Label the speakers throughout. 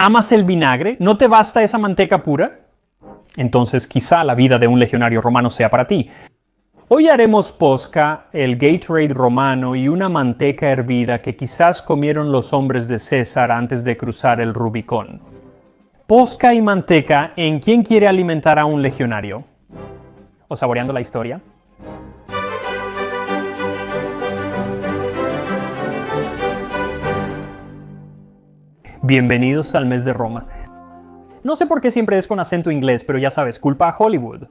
Speaker 1: ¿Amas el vinagre? ¿No te basta esa manteca pura? Entonces quizá la vida de un legionario romano sea para ti. Hoy haremos posca, el Gatorade romano y una manteca hervida que quizás comieron los hombres de César antes de cruzar el Rubicón. Posca y manteca en ¿Quién quiere alimentar a un legionario? ¿O saboreando la historia? Bienvenidos al mes de Roma. No sé por qué siempre es con acento inglés, pero ya sabes, culpa a Hollywood.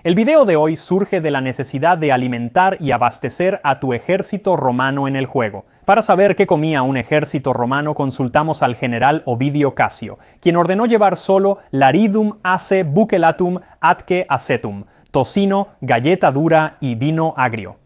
Speaker 1: El video de hoy surge de la necesidad de alimentar y abastecer a tu ejército romano en el juego. Para saber qué comía un ejército romano consultamos al general Ovidio Casio, quien ordenó llevar solo laridum ace buccellatum atque acetum, tocino, galleta dura y vino agrio.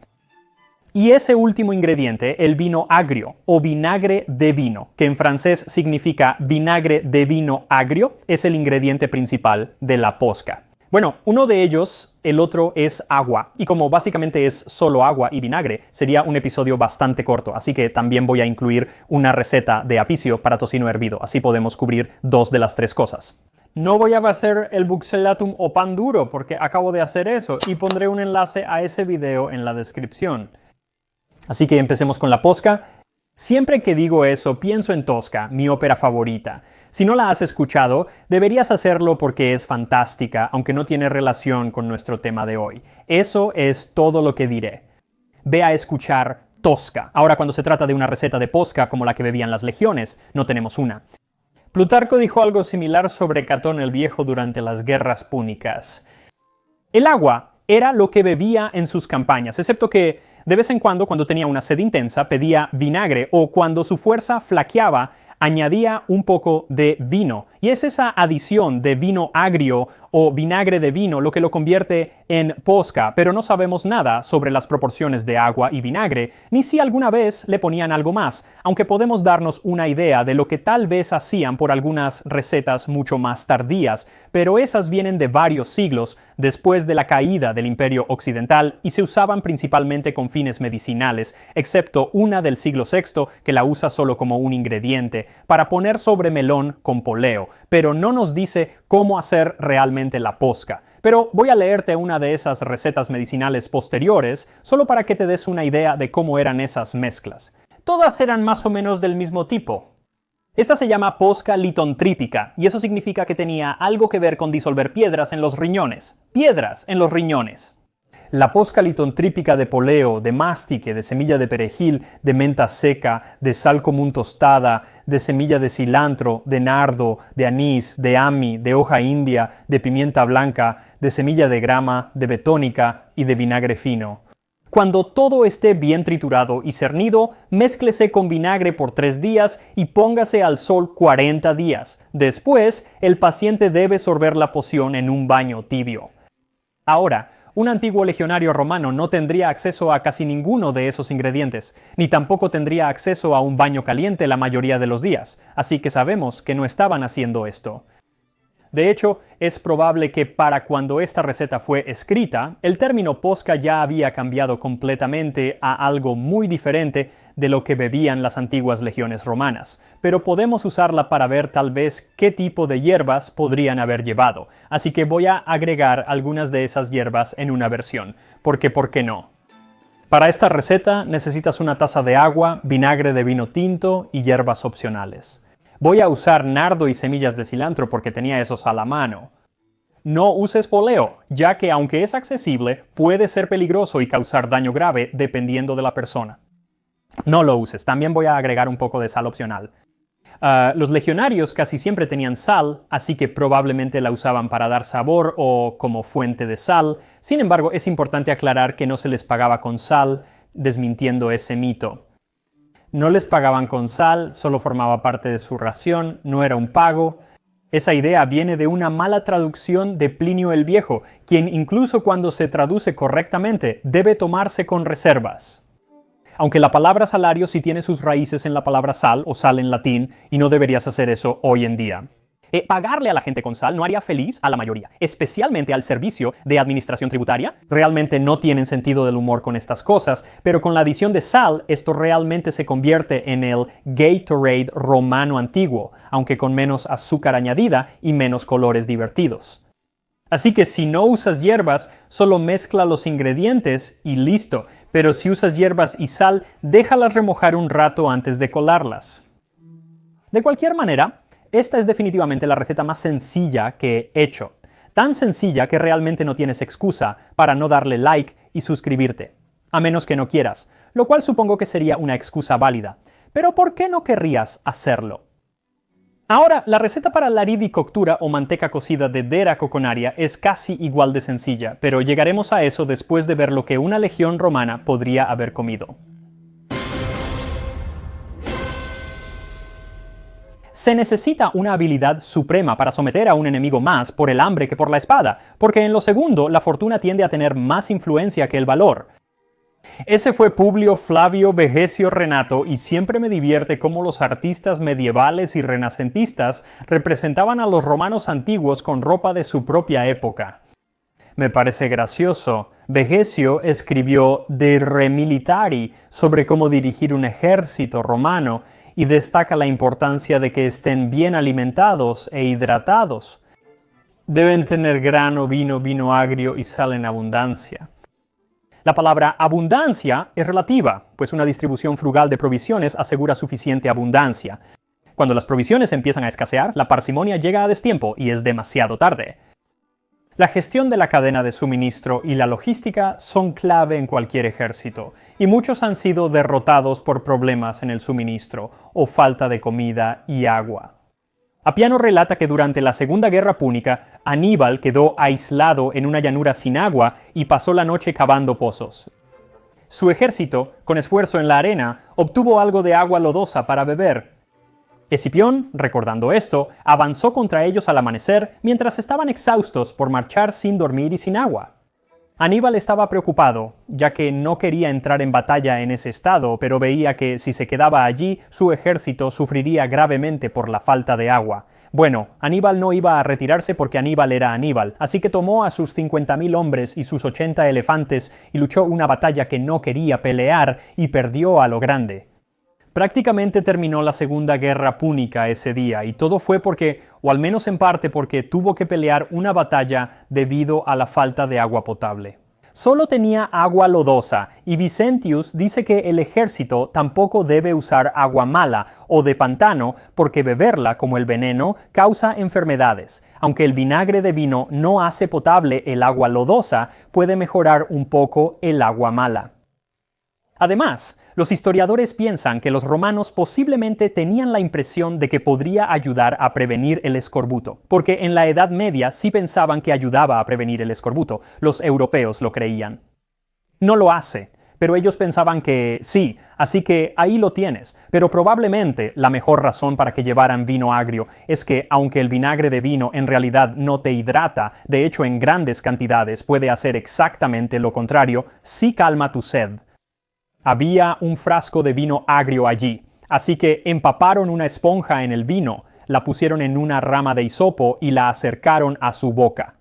Speaker 1: Y ese último ingrediente, el vino agrio o vinagre de vino, que en francés significa vinagre de vino agrio, es el ingrediente principal de la posca. Bueno, uno de ellos, el otro es agua, y como básicamente es solo agua y vinagre, sería un episodio bastante corto, así que también voy a incluir una receta de apicio para tocino hervido, así podemos cubrir 2 de las 3 cosas. No voy a hacer el buccellatum o pan duro, porque acabo de hacer eso, y pondré un enlace a ese video en la descripción. Así que empecemos con la posca. Siempre que digo eso, pienso en Tosca, mi ópera favorita. Si no la has escuchado, deberías hacerlo porque es fantástica, aunque no tiene relación con nuestro tema de hoy. Eso es todo lo que diré. Ve a escuchar Tosca. Ahora, cuando se trata de una receta de posca como la que bebían las legiones, no tenemos una. Plutarco dijo algo similar sobre Catón el Viejo durante las guerras púnicas. El agua era lo que bebía en sus campañas, excepto que de vez en cuando tenía una sed intensa, pedía vinagre o cuando su fuerza flaqueaba, añadía un poco de vino. Y es esa adición de vino agrio o vinagre de vino lo que lo convierte en posca, pero no sabemos nada sobre las proporciones de agua y vinagre, ni si alguna vez le ponían algo más, aunque podemos darnos una idea de lo que tal vez hacían por algunas recetas mucho más tardías, pero esas vienen de varios siglos después de la caída del Imperio Occidental y se usaban principalmente con fines medicinales, excepto una del siglo VI que la usa solo como un ingrediente, para poner sobre melón con poleo, pero no nos dice cómo hacer realmente la posca. Pero voy a leerte una de esas recetas medicinales posteriores, solo para que te des una idea de cómo eran esas mezclas. Todas eran más o menos del mismo tipo. Esta se llama posca litontrípica, y eso significa que tenía algo que ver con disolver piedras en los riñones. Piedras en los riñones. La posca litontrípica de poleo, de mastique, de semilla de perejil, de menta seca, de sal común tostada, de semilla de cilantro, de nardo, de anís, de ami, de hoja india, de pimienta blanca, de semilla de grama, de betónica y de vinagre fino. Cuando todo esté bien triturado y cernido, mézclese con vinagre por 3 días y póngase al sol 40 días. Después, el paciente debe sorber la poción en un baño tibio. Ahora, un antiguo legionario romano no tendría acceso a casi ninguno de esos ingredientes, ni tampoco tendría acceso a un baño caliente la mayoría de los días, así que sabemos que no estaban haciendo esto. De hecho, es probable que para cuando esta receta fue escrita, el término posca ya había cambiado completamente a algo muy diferente de lo que bebían las antiguas legiones romanas, pero podemos usarla para ver tal vez qué tipo de hierbas podrían haber llevado, así que voy a agregar algunas de esas hierbas en una versión, porque ¿por qué no? Para esta receta necesitas una taza de agua, vinagre de vino tinto y hierbas opcionales. Voy a usar nardo y semillas de cilantro porque tenía esos a la mano. No uses poleo, ya que aunque es accesible, puede ser peligroso y causar daño grave dependiendo de la persona. No lo uses, también voy a agregar un poco de sal opcional. Los legionarios casi siempre tenían sal, así que probablemente la usaban para dar sabor o como fuente de sal. Sin embargo, es importante aclarar que no se les pagaba con sal, desmintiendo ese mito. No les pagaban con sal, solo formaba parte de su ración, no era un pago. Esa idea viene de una mala traducción de Plinio el Viejo, quien incluso cuando se traduce correctamente debe tomarse con reservas. Aunque la palabra salario sí tiene sus raíces en la palabra sal o sal en latín y no deberías hacer eso hoy en día. Pagarle a la gente con sal no haría feliz a la mayoría, especialmente al servicio de administración tributaria. Realmente no tienen sentido del humor con estas cosas, pero con la adición de sal, esto realmente se convierte en el Gatorade romano antiguo, aunque con menos azúcar añadida y menos colores divertidos. Así que si no usas hierbas, solo mezcla los ingredientes y listo. Pero si usas hierbas y sal, déjalas remojar un rato antes de colarlas. De cualquier manera, esta es definitivamente la receta más sencilla que he hecho. Tan sencilla que realmente no tienes excusa para no darle like y suscribirte. A menos que no quieras, lo cual supongo que sería una excusa válida. Pero ¿por qué no querrías hacerlo? Ahora, la receta para laridi coctura o manteca cocida de Dera coconaria es casi igual de sencilla, pero llegaremos a eso después de ver lo que una legión romana podría haber comido. Se necesita una habilidad suprema para someter a un enemigo más por el hambre que por la espada, porque en lo segundo la fortuna tiende a tener más influencia que el valor. Ese fue Publio Flavio Vegecio Renato y siempre me divierte cómo los artistas medievales y renacentistas representaban a los romanos antiguos con ropa de su propia época. Me parece gracioso. Vegecio escribió De Re Militari sobre cómo dirigir un ejército romano y destaca la importancia de que estén bien alimentados e hidratados. Deben tener grano, vino agrio y sal en abundancia. La palabra abundancia es relativa, pues una distribución frugal de provisiones asegura suficiente abundancia. Cuando las provisiones empiezan a escasear, la parsimonia llega a destiempo y es demasiado tarde. La gestión de la cadena de suministro y la logística son clave en cualquier ejército, y muchos han sido derrotados por problemas en el suministro o falta de comida y agua. Apiano relata que durante la Segunda Guerra Púnica, Aníbal quedó aislado en una llanura sin agua y pasó la noche cavando pozos. Su ejército, con esfuerzo en la arena, obtuvo algo de agua lodosa para beber. Escipión, recordando esto, avanzó contra ellos al amanecer mientras estaban exhaustos por marchar sin dormir y sin agua. Aníbal estaba preocupado, ya que no quería entrar en batalla en ese estado, pero veía que si se quedaba allí, su ejército sufriría gravemente por la falta de agua. Bueno, Aníbal no iba a retirarse porque Aníbal era Aníbal, así que tomó a sus 50.000 hombres y sus 80 elefantes y luchó una batalla que no quería pelear y perdió a lo grande. Prácticamente terminó la Segunda Guerra Púnica ese día, y todo fue porque, o al menos en parte porque, tuvo que pelear una batalla debido a la falta de agua potable. Solo tenía agua lodosa, y Vicentius dice que el ejército tampoco debe usar agua mala o de pantano porque beberla, como el veneno, causa enfermedades. Aunque el vinagre de vino no hace potable el agua lodosa, puede mejorar un poco el agua mala. Además, los historiadores piensan que los romanos posiblemente tenían la impresión de que podría ayudar a prevenir el escorbuto, porque en la Edad Media sí pensaban que ayudaba a prevenir el escorbuto, los europeos lo creían. No lo hace, pero ellos pensaban que sí, así que ahí lo tienes, pero probablemente la mejor razón para que llevaran vino agrio es que, aunque el vinagre de vino en realidad no te hidrata, de hecho en grandes cantidades puede hacer exactamente lo contrario, sí calma tu sed. Había un frasco de vino agrio allí, así que empaparon una esponja en el vino, la pusieron en una rama de hisopo y la acercaron a su boca.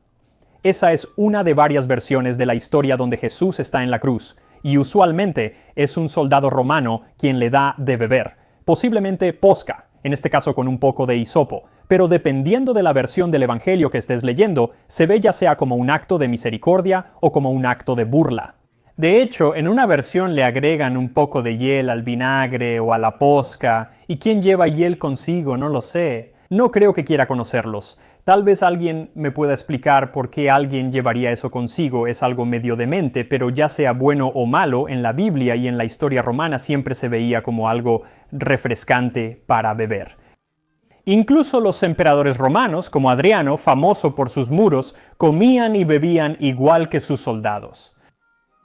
Speaker 1: Esa es una de varias versiones de la historia donde Jesús está en la cruz, y usualmente es un soldado romano quien le da de beber, posiblemente posca, en este caso con un poco de hisopo, pero dependiendo de la versión del Evangelio que estés leyendo, se ve ya sea como un acto de misericordia o como un acto de burla. De hecho, en una versión le agregan un poco de hiel al vinagre o a la posca, y quién lleva hiel consigo, no lo sé. No creo que quiera conocerlos. Tal vez alguien me pueda explicar por qué alguien llevaría eso consigo, es algo medio demente, pero ya sea bueno o malo, en la Biblia y en la historia romana siempre se veía como algo refrescante para beber. Incluso los emperadores romanos, como Adriano, famoso por sus muros, comían y bebían igual que sus soldados.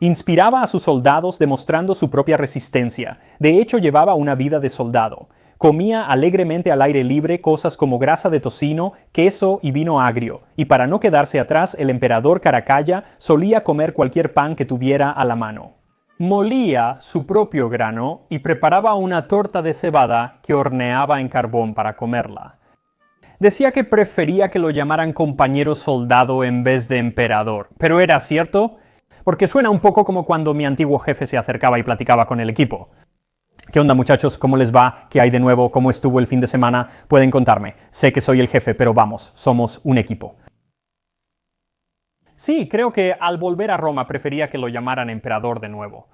Speaker 1: Inspiraba a sus soldados demostrando su propia resistencia. De hecho, llevaba una vida de soldado. Comía alegremente al aire libre cosas como grasa de tocino, queso y vino agrio. Y para no quedarse atrás, el emperador Caracalla solía comer cualquier pan que tuviera a la mano. Molía su propio grano y preparaba una torta de cebada que horneaba en carbón para comerla. Decía que prefería que lo llamaran compañero soldado en vez de emperador. ¿Pero era cierto? Porque suena un poco como cuando mi antiguo jefe se acercaba y platicaba con el equipo. ¿Qué onda, muchachos? ¿Cómo les va? ¿Qué hay de nuevo? ¿Cómo estuvo el fin de semana? Pueden contarme. Sé que soy el jefe, pero vamos, somos un equipo. Sí, creo que al volver a Roma prefería que lo llamaran emperador de nuevo.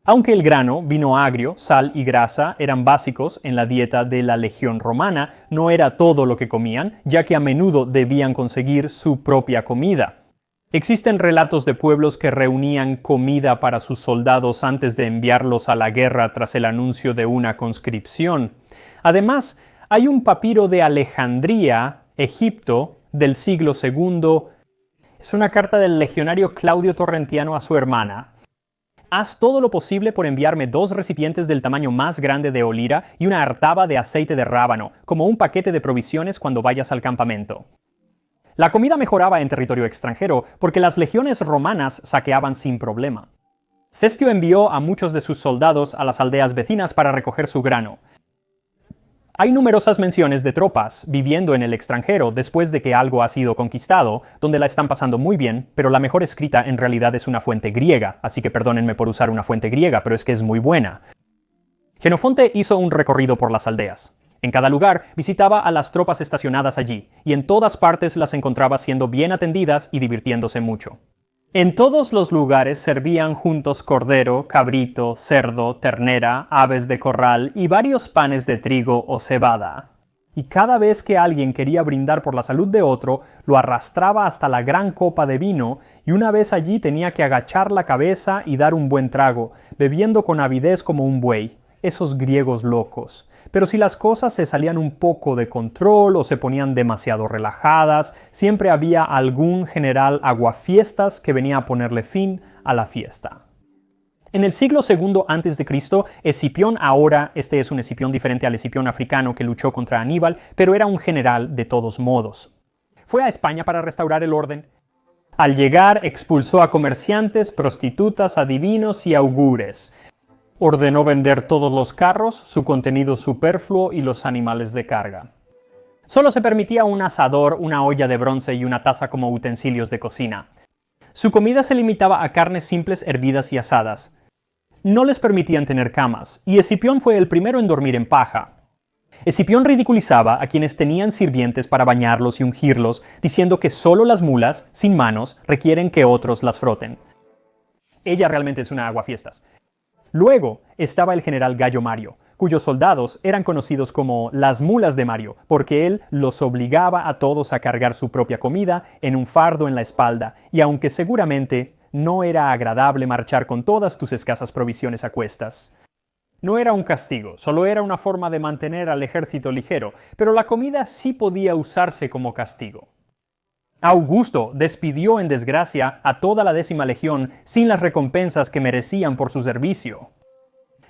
Speaker 1: Aunque el grano, vino agrio, sal y grasa eran básicos en la dieta de la legión romana, no era todo lo que comían, ya que a menudo debían conseguir su propia comida. Existen relatos de pueblos que reunían comida para sus soldados antes de enviarlos a la guerra tras el anuncio de una conscripción. Además, hay un papiro de Alejandría, Egipto, del siglo II. Es una carta del legionario Claudio Torrentiano a su hermana. Haz todo lo posible por enviarme 2 recipientes del tamaño más grande de olira y una artaba de aceite de rábano, como un paquete de provisiones cuando vayas al campamento. La comida mejoraba en territorio extranjero porque las legiones romanas saqueaban sin problema. Cestio envió a muchos de sus soldados a las aldeas vecinas para recoger su grano. Hay numerosas menciones de tropas viviendo en el extranjero después de que algo ha sido conquistado, donde la están pasando muy bien, pero la mejor escrita en realidad es una fuente griega, así que perdónenme por usar una fuente griega, pero es que es muy buena. Jenofonte hizo un recorrido por las aldeas. En cada lugar visitaba a las tropas estacionadas allí, y en todas partes las encontraba siendo bien atendidas y divirtiéndose mucho. En todos los lugares servían juntos cordero, cabrito, cerdo, ternera, aves de corral y varios panes de trigo o cebada. Y cada vez que alguien quería brindar por la salud de otro, lo arrastraba hasta la gran copa de vino, y una vez allí tenía que agachar la cabeza y dar un buen trago, bebiendo con avidez como un buey. Esos griegos locos. Pero si las cosas se salían un poco de control o se ponían demasiado relajadas, siempre había algún general aguafiestas que venía a ponerle fin a la fiesta. En el siglo II a.C., Escipión, ahora este es un Escipión diferente al Escipión africano que luchó contra Aníbal, pero era un general de todos modos. Fue a España para restaurar el orden. Al llegar, expulsó a comerciantes, prostitutas, adivinos y augures. Ordenó vender todos los carros, su contenido superfluo y los animales de carga. Solo se permitía un asador, una olla de bronce y una taza como utensilios de cocina. Su comida se limitaba a carnes simples hervidas y asadas. No les permitían tener camas, y Escipión fue el primero en dormir en paja. Escipión ridiculizaba a quienes tenían sirvientes para bañarlos y ungirlos, diciendo que solo las mulas, sin manos, requieren que otros las froten. Ella realmente es una aguafiestas. Luego estaba el general Gallo Mario, cuyos soldados eran conocidos como las mulas de Mario, porque él los obligaba a todos a cargar su propia comida en un fardo en la espalda, y aunque seguramente no era agradable marchar con todas tus escasas provisiones a cuestas. No era un castigo, solo era una forma de mantener al ejército ligero, pero la comida sí podía usarse como castigo. Augusto despidió en desgracia a toda la 10ª legión sin las recompensas que merecían por su servicio.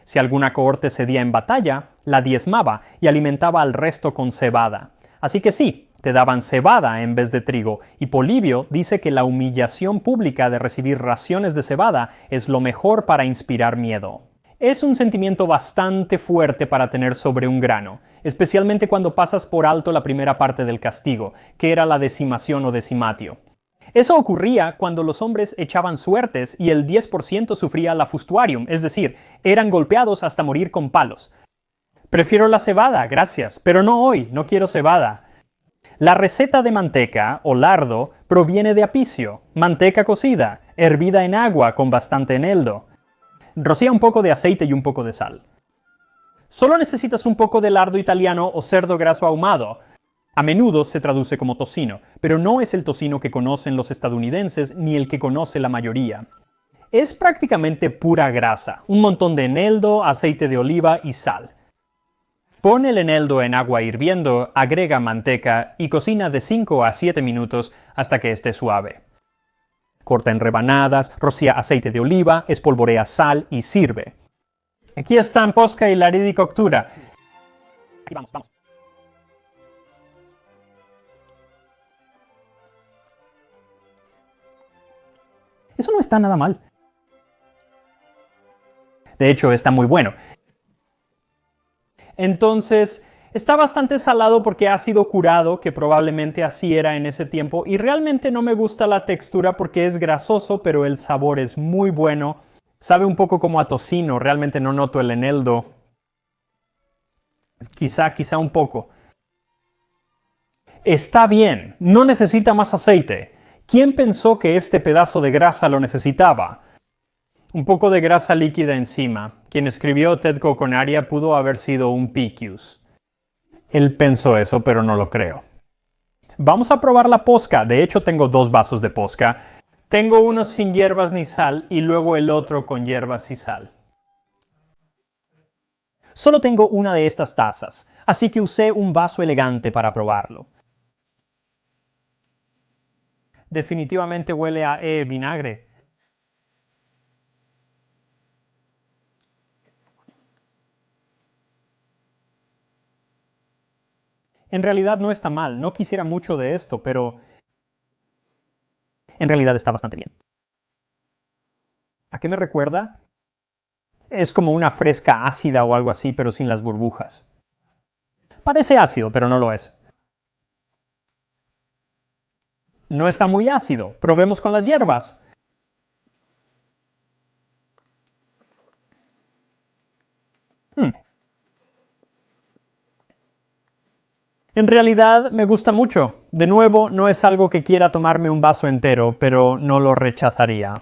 Speaker 1: Si alguna cohorte cedía en batalla, la diezmaba y alimentaba al resto con cebada. Así que sí, te daban cebada en vez de trigo, y Polibio dice que la humillación pública de recibir raciones de cebada es lo mejor para inspirar miedo. Es un sentimiento bastante fuerte para tener sobre un grano, especialmente cuando pasas por alto la primera parte del castigo, que era la decimación o decimatio. Eso ocurría cuando los hombres echaban suertes y el 10% sufría la fustuarium, es decir, eran golpeados hasta morir con palos. Prefiero la cebada, gracias, pero no hoy, no quiero cebada. La receta de manteca, o lardo, proviene de apicio, manteca cocida, hervida en agua con bastante eneldo. Rocía un poco de aceite y un poco de sal. Solo necesitas un poco de lardo italiano o cerdo graso ahumado. A menudo se traduce como tocino, pero no es el tocino que conocen los estadounidenses ni el que conoce la mayoría. Es prácticamente pura grasa, un montón de eneldo, aceite de oliva y sal. Pon el eneldo en agua hirviendo, agrega manteca y cocina de 5 a 7 minutos hasta que esté suave. Corta en rebanadas, rocía aceite de oliva, espolvorea sal y sirve. Aquí están posca y laridicoctura. Aquí vamos. Eso no está nada mal. De hecho, está muy bueno. Entonces, Está bastante salado porque ha sido curado, que probablemente así era en ese tiempo, y realmente no me gusta la textura porque es grasoso, pero el sabor es muy bueno. Sabe un poco como a tocino, realmente no noto el eneldo. Quizá un poco. Está bien, no necesita más aceite. ¿Quién pensó que este pedazo de grasa lo necesitaba? Un poco de grasa líquida encima. Quien escribió Ted Coconaria pudo haber sido un Picus. Él pensó eso, pero no lo creo. Vamos a probar la posca. De hecho, tengo 2 vasos de posca. Tengo uno sin hierbas ni sal y luego el otro con hierbas y sal. Solo tengo una de estas tazas, así que usé un vaso elegante para probarlo. Definitivamente huele a vinagre. En realidad no está mal, no quisiera mucho de esto, pero en realidad está bastante bien. ¿A qué me recuerda? Es como una fresca ácida o algo así, pero sin las burbujas. Parece ácido, pero no lo es. No está muy ácido. Probemos con las hierbas. En realidad me gusta mucho. De nuevo, no es algo que quiera tomarme un vaso entero, pero no lo rechazaría.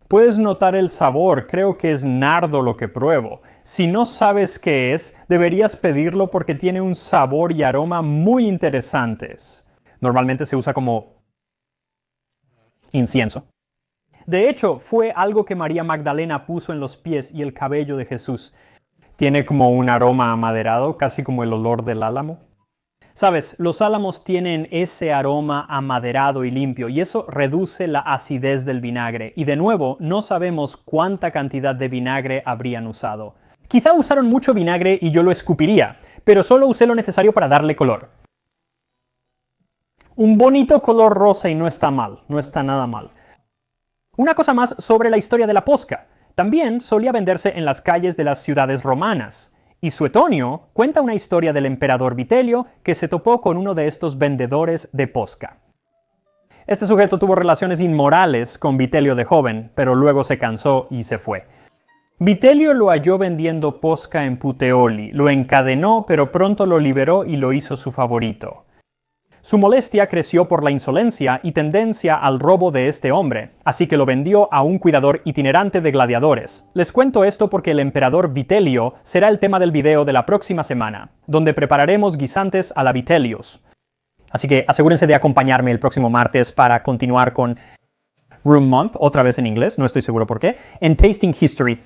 Speaker 1: Puedes notar el sabor, creo que es nardo lo que pruebo. Si no sabes qué es, deberías pedirlo porque tiene un sabor y aroma muy interesantes. Normalmente se usa como incienso. De hecho, fue algo que María Magdalena puso en los pies y el cabello de Jesús. Tiene como un aroma amaderado, casi como el olor del álamo. Sabes, los álamos tienen ese aroma amaderado y limpio, y eso reduce la acidez del vinagre. Y de nuevo, no sabemos cuánta cantidad de vinagre habrían usado. Quizá usaron mucho vinagre y yo lo escupiría, pero solo usé lo necesario para darle color. Un bonito color rosa y no está mal, no está nada mal. Una cosa más sobre la historia de la posca. También solía venderse en las calles de las ciudades romanas. Y Suetonio cuenta una historia del emperador Vitelio que se topó con uno de estos vendedores de posca. Este sujeto tuvo relaciones inmorales con Vitelio de joven, pero luego se cansó y se fue. Vitelio lo halló vendiendo posca en Puteoli, lo encadenó, pero pronto lo liberó y lo hizo su favorito. Su molestia creció por la insolencia y tendencia al robo de este hombre, así que lo vendió a un cuidador itinerante de gladiadores. Les cuento esto porque el emperador Vitelio será el tema del video de la próxima semana, donde prepararemos guisantes a la Vitelius. Así que asegúrense de acompañarme el próximo martes para continuar con Room Month, otra vez en inglés, no estoy seguro por qué, en Tasting History.